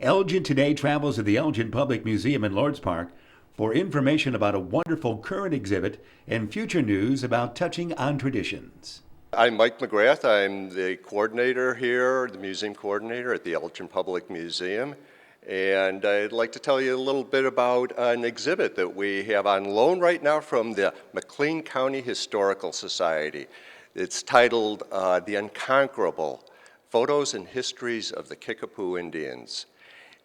Elgin Today travels to the Elgin Public Museum in Lords Park for information about a wonderful current exhibit and future news about touching on traditions. I'm Mike McGrath. I'm the coordinator here, the museum coordinator at the Elgin Public Museum. And I'd like to tell you a little bit about an exhibit that we have on loan right now from the McLean County Historical Society. It's titled The Unconquerable: Photos and Histories of the Kickapoo Indians.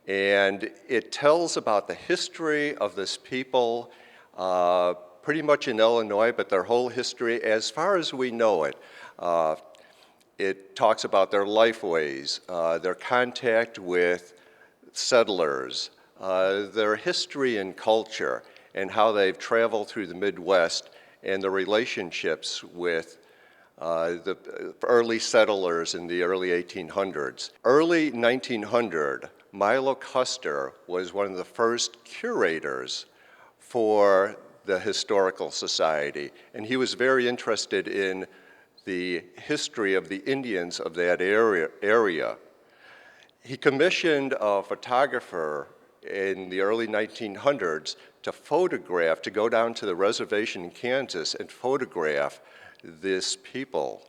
And it tells about the history of this people pretty much in Illinois, but their whole history as far as we know it. It talks about their lifeways, their contact with settlers, their history and culture, and how they've traveled through the Midwest, and the relationships with the early settlers in the early 1800s. Early 1900, Milo Custer was one of the first curators for the Historical Society, and he was very interested in the history of the Indians of that area. He commissioned a photographer in the early 1900s to go down to the reservation in Kansas and photograph this people,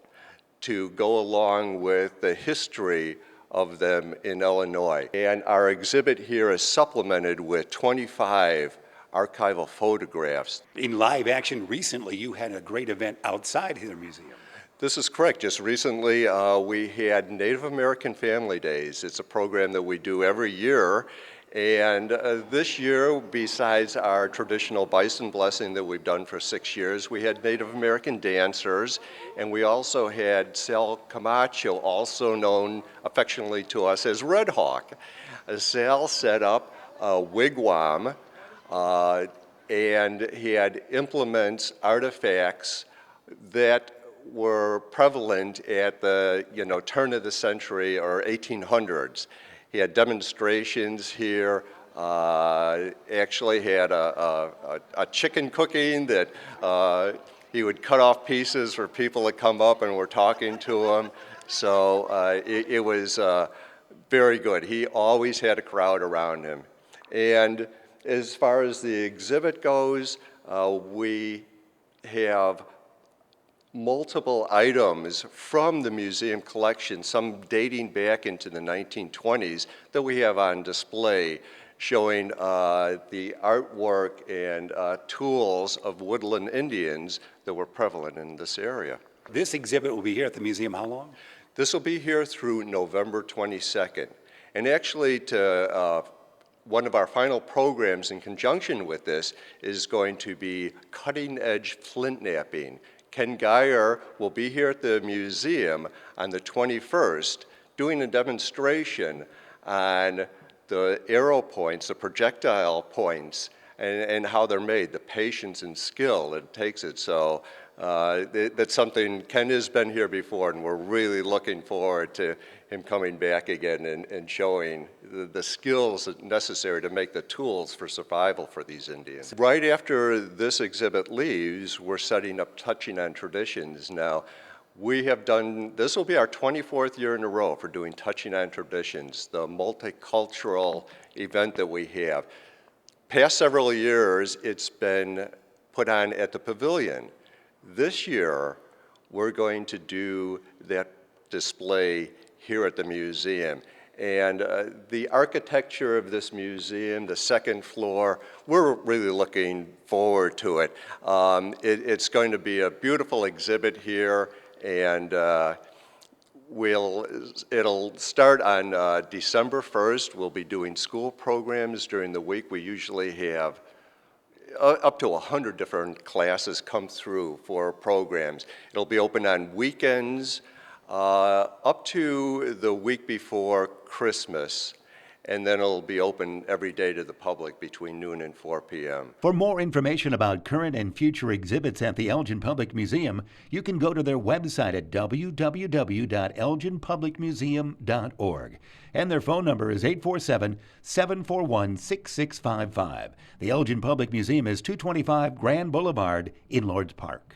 to go along with the history of them in Illinois. And our exhibit here is supplemented with 25 archival photographs. In live action recently, you had a great event outside the museum. This is correct. Just recently, we had Native American Family Days. It's a program that we do every year. And this year, besides our traditional bison blessing that we've done for 6 years, we had Native American dancers, and we also had Sal Camacho, also known affectionately to us as Red Hawk. Sal set up a wigwam, and he had implements, artifacts that were prevalent at the turn of the century or 1800s. He had demonstrations here, actually had a chicken cooking that he would cut off pieces for people to come up and were talking to him. So it was very good. He always had a crowd around him. And as far as the exhibit goes, we have multiple items from the museum collection, some dating back into the 1920s, that we have on display, showing the artwork and tools of woodland Indians that were prevalent in this area. This exhibit will be here at the museum how long? This will be here through November 22nd. And actually, one of our final programs in conjunction with this is going to be cutting-edge flint knapping. Ken Geyer will be here at the museum on the 21st doing a demonstration on the arrow points, the projectile points, and how they're made, the patience and skill it takes it. So that's something, Ken has been here before, and we're really looking forward to him coming back again and showing the skills necessary to make the tools for survival for these Indians. Right after this exhibit leaves, we're setting up Touching on Traditions. Now, this will be our 24th year in a row for doing Touching on Traditions, the multicultural event that we have. Past several years, it's been put on at the Pavilion. This year, we're going to do that display here at the museum. And the architecture of this museum, the second floor, we're really looking forward to it. It's going to be a beautiful exhibit here, and it'll start on December 1st. We'll be doing school programs during the week. We usually have up to 100 different classes come through for programs. It'll be open on weekends up to the week before Christmas, and then it'll be open every day to the public between noon and 4 p.m. For more information about current and future exhibits at the Elgin Public Museum, you can go to their website at www.elginpublicmuseum.org. And their phone number is 847-741-6655. The Elgin Public Museum is 225 Grand Boulevard in Lords Park.